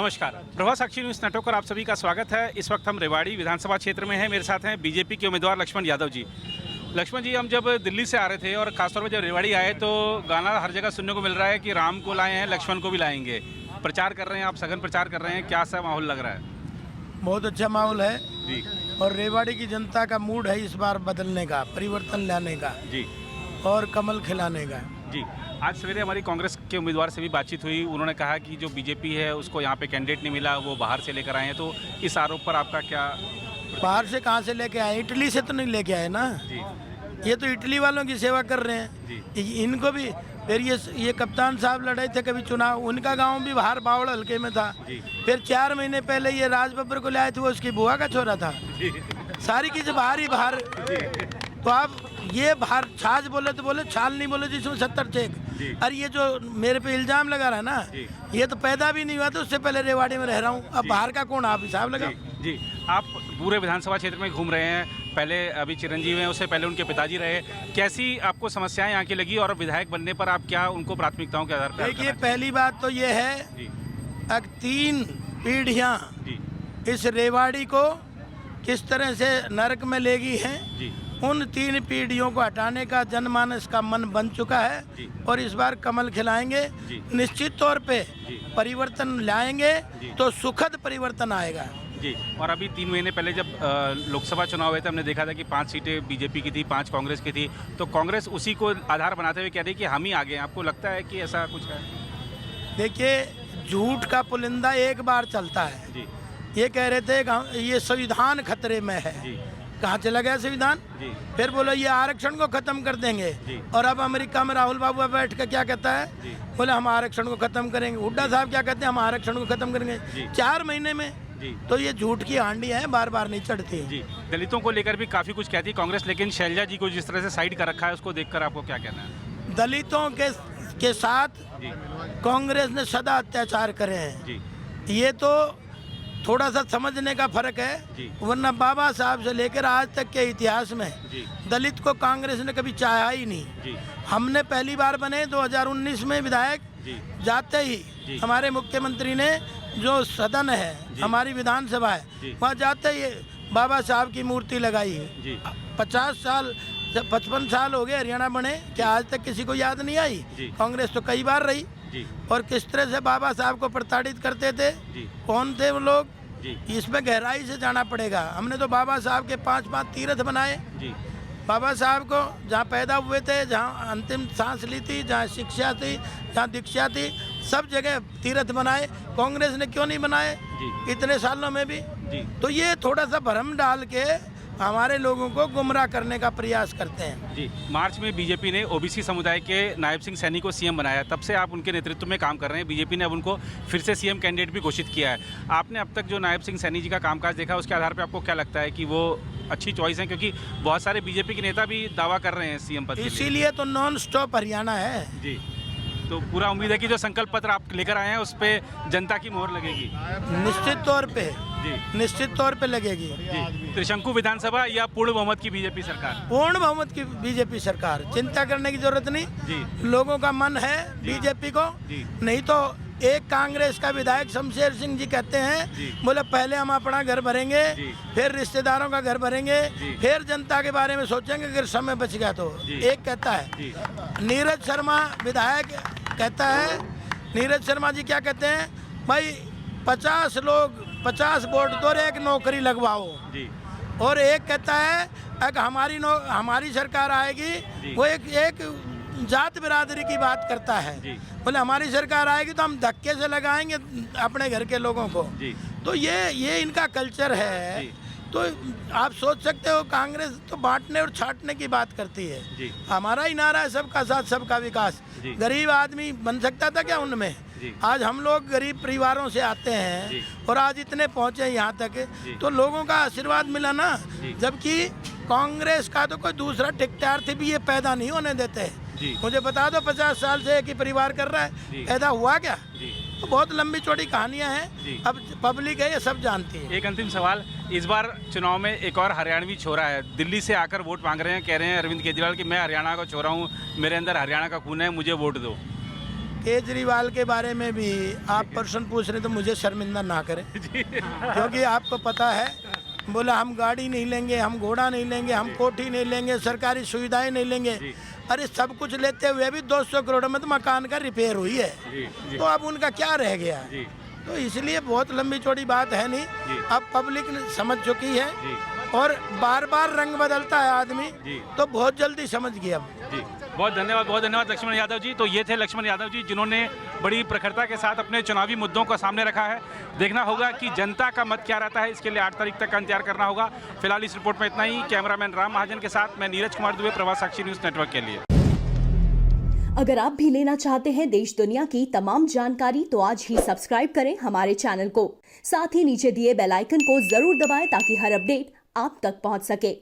नमस्कार, प्रभा साक्षी news network पर आप सभी का स्वागत है। इस वक्त हम रेवाड़ी विधानसभा क्षेत्र में हैं। मेरे साथ हैं बीजेपी के उम्मीदवार लक्ष्मण यादव जी। लक्ष्मण जी, हम जब दिल्ली से आ रहे थे और खासतौर पर जब रेवाड़ी आए तो गाना हर जगह सुनने को मिल रहा है कि राम को लाए हैं, लक्ष्मण को भी लाएंगे। प्रचार कर रहे हैं आप, सघन प्रचार कर रहे हैं, क्या सा माहौल लग रहा है? बहुत अच्छा माहौल है जी। और रेवाड़ी की जनता का मूड है इस बार बदलने का, परिवर्तन लाने का जी और कमल खिलाने का। जी। आज सवेरे हमारी कांग्रेस के उम्मीदवार से भी बातचीत हुई। उन्होंने कहा कि जो बीजेपी है उसको यहाँ पे कैंडिडेट नहीं मिला, वो बाहर से लेकर आए हैं। तो इस आरोप पर आपका क्या? बाहर से कहाँ से लेके आए? इटली से तो नहीं लेके आए ना। जी ये तो इटली वालों की सेवा कर रहे हैं। इनको भी फिर ये कप्तान साहब लड़े थे कभी चुनाव, उनका गांव भी बाहर बावड़ हल्के में था। जी। फिर 4 महीने पहले ये राज बब्बर को लाए थे, वो उसकी बुआ का छोरा था। सारी चीज़ बाहर ही बाहर। तो आप ये बाहर छाछ बोले तो बोले, छाल नहीं बोले जिसमें 70 चेक। और ये जो मेरे पे इल्जाम लगा रहा है ना, ये तो पैदा भी नहीं हुआ तो उससे पहले रेवाड़ी में रह रहा हूँ। अब बाहर का कौन, आप हिसाब लगा। जी। आप पूरे विधानसभा क्षेत्र में घूम रहे हैं। पहले अभी चिरंजीवी हैं, उससे पहले उनके पिताजी रहे। कैसी आपको समस्याएं यहाँ की लगी और विधायक बनने पर आप क्या उनको प्राथमिकताओं के आधार पर? देखिए, पहली बात तो ये है, अब 3 पीढ़ियाँ इस रेवाड़ी को किस तरह से नरक में ले गई हैं, उन 3 पीढ़ियों को हटाने का जनमानस का मन बन चुका है। और इस बार कमल खिलाएंगे, निश्चित तौर पे परिवर्तन लाएंगे तो सुखद परिवर्तन आएगा। जी। और अभी 3 महीने पहले जब लोकसभा चुनाव हुए थे, हमने देखा था कि 5 सीटें बीजेपी की थी, 5 कांग्रेस की थी। तो कांग्रेस उसी को आधार बनाते हुए कह रही कि हम ही आगे हैं। आपको लगता है कि ऐसा कुछ है? देखिए, झूठ का पुलिंदा एक बार चलता है। जी। ये कह रहे थे ये संविधान खतरे में है। जी। कहाँ चला गया संविधान? फिर बोलो ये आरक्षण को खत्म कर देंगे। और अब अमेरिका में राहुल बाबू बैठ कर क्या कहता है? बोले हम आरक्षण को खत्म करेंगे। हुड्डा साहब क्या कहते हैं? हम आरक्षण को खत्म करेंगे 4 महीने में। तो ये झूठ की हांडियां हैं, बार बार नहीं चढ़ती। जी। दलितों को लेकर भी काफी कुछ कहती है कांग्रेस, लेकिन शैलजा जी को जिस तरह से साइड कर रखा है, उसको देखकर आपको क्या कहना है? दलितों के साथ कांग्रेस ने सदा अत्याचार करे हैं। ये तो थोड़ा सा समझने का फर्क है, वरना बाबा साहब से लेकर आज तक के इतिहास में दलित को कांग्रेस ने कभी चाहा ही नहीं। हमने पहली बार बने 2019 में विधायक, जाते ही हमारे मुख्यमंत्री ने जो सदन है, हमारी विधानसभा है, वहाँ जाते ही बाबा साहब की मूर्ति लगाई है। 50 साल 55 साल हो गए हरियाणा बने, क्या आज तक किसी को याद नहीं आई? कांग्रेस तो कई बार रही। और किस तरह से बाबा साहब को प्रताड़ित करते थे, कौन थे वो लोग, इसमें गहराई से जाना पड़ेगा। हमने तो बाबा साहब के 5 तीर्थ बनाए। बाबा साहब को जहाँ पैदा हुए थे, जहाँ अंतिम सांस ली थी, जहाँ शिक्षा थी, जहाँ दीक्षा थी, सब जगह तीर्थ बनाए। कांग्रेस ने क्यों नहीं बनाए इतने सालों में भी? तो ये थोड़ा सा भ्रम डाल के हमारे लोगों को गुमराह करने का प्रयास करते हैं। जी। मार्च में बीजेपी ने ओबीसी समुदाय के नायब सिंह सैनी को सीएम बनाया, तब से आप उनके नेतृत्व में काम कर रहे हैं। बीजेपी ने अब उनको फिर से सीएम कैंडिडेट भी घोषित किया है। आपने अब तक जो नायब सिंह सैनी जी का कामकाज देखा, उसके आधार पर आपको क्या लगता है कि वो अच्छी चॉइस है? क्योंकि बहुत सारे बीजेपी के नेता भी दावा कर रहे हैं सीएम पद के लिए। इसीलिए तो नॉन स्टॉप हरियाणा है। जी। तो पूरा उम्मीद है कि जो संकल्प पत्र आप लेकर आए हैं उस पर जनता की मोहर लगेगी। निश्चित तौर पे निश्चित तौर पे लगेगी। त्रिशंकु विधानसभा या पूर्ण बहुमत की बीजेपी सरकार? पूर्ण बहुमत की बीजेपी सरकार, चिंता करने की जरूरत नहीं। लोगों का मन है बीजेपी को। नहीं तो एक कांग्रेस का विधायक शमशेर सिंह जी कहते हैं, बोले पहले हम अपना घर भरेंगे, फिर रिश्तेदारों का घर भरेंगे, फिर जनता के बारे में सोचेंगे अगर समय बच गया तो। एक कहता है। नीरज शर्मा विधायक कहता है, नीरज शर्मा जी क्या कहते हैं, भाई 50 लोग 50 वोट दो, एक नौकरी लगवाओ। और एक कहता है अगर हमारी सरकार आएगी, वो एक जात बिरादरी की बात करता है। बोले हमारी सरकार आएगी तो हम धक्के से लगाएंगे अपने घर के लोगों को। तो ये इनका कल्चर है। तो आप सोच सकते हो, कांग्रेस तो बांटने और छांटने की बात करती है। हमारा ही नारा है सबका साथ सबका विकास। गरीब आदमी बन सकता था क्या उनमें? आज हम लोग गरीब परिवारों से आते हैं और आज इतने पहुंचे यहाँ तक, तो लोगों का आशीर्वाद मिला ना। जबकि कांग्रेस का तो कोई दूसरा टिकटार्थी भी ये पैदा नहीं होने देते। मुझे बता दो, 50 साल से एक ही परिवार कर रहा है, पैदा हुआ क्या? तो बहुत लंबी चौड़ी कहानियां हैं। अब पब्लिक है, ये सब जानती है। एक अंतिम सवाल, इस बार चुनाव में एक और हरियाणवी छोरा है, दिल्ली से आकर वोट मांग रहे हैं, कह रहे हैं अरविंद केजरीवाल कि मैं हरियाणा का छोरा हूँ, मेरे अंदर हरियाणा का खून है, मुझे वोट दो। केजरीवाल के बारे में भी आप प्रश्न पूछ रहे तो मुझे शर्मिंदा ना करें, क्योंकि आपको पता है, बोला हम गाड़ी नहीं लेंगे, हम घोड़ा नहीं लेंगे, हम कोठी नहीं लेंगे, सरकारी सुविधाएं नहीं लेंगे। अरे सब कुछ लेते हुए भी 200 करोड़ में तो मकान का रिपेयर हुई है, तो अब उनका क्या रह गया। तो इसलिए बहुत लंबी चौड़ी बात है नहीं, अब पब्लिक समझ चुकी है और बार बार रंग बदलता है आदमी, तो बहुत जल्दी समझ गया। जी बहुत धन्यवाद लक्ष्मण यादव जी। तो ये थे लक्ष्मण यादव जी, जिन्होंने बड़ी प्रखरता के साथ अपने चुनावी मुद्दों को सामने रखा है। देखना होगा कि जनता का मत क्या रहता है, इसके लिए 8 तारीख तक का इंतजार करना होगा। फिलहाल इस रिपोर्ट में इतना ही। कैमरामैन राम महाजन के साथ मैं नीरज कुमार दुबे, प्रवास साक्षी न्यूज़ नेटवर्क के लिए। अगर आप भी लेना चाहते हैं देश दुनिया की तमाम जानकारी तो आज ही सब्सक्राइब करें हमारे चैनल को। साथ ही नीचे दिए बेल आइकन को जरूर दबाएं ताकि हर अपडेट आप तक पहुंच सके।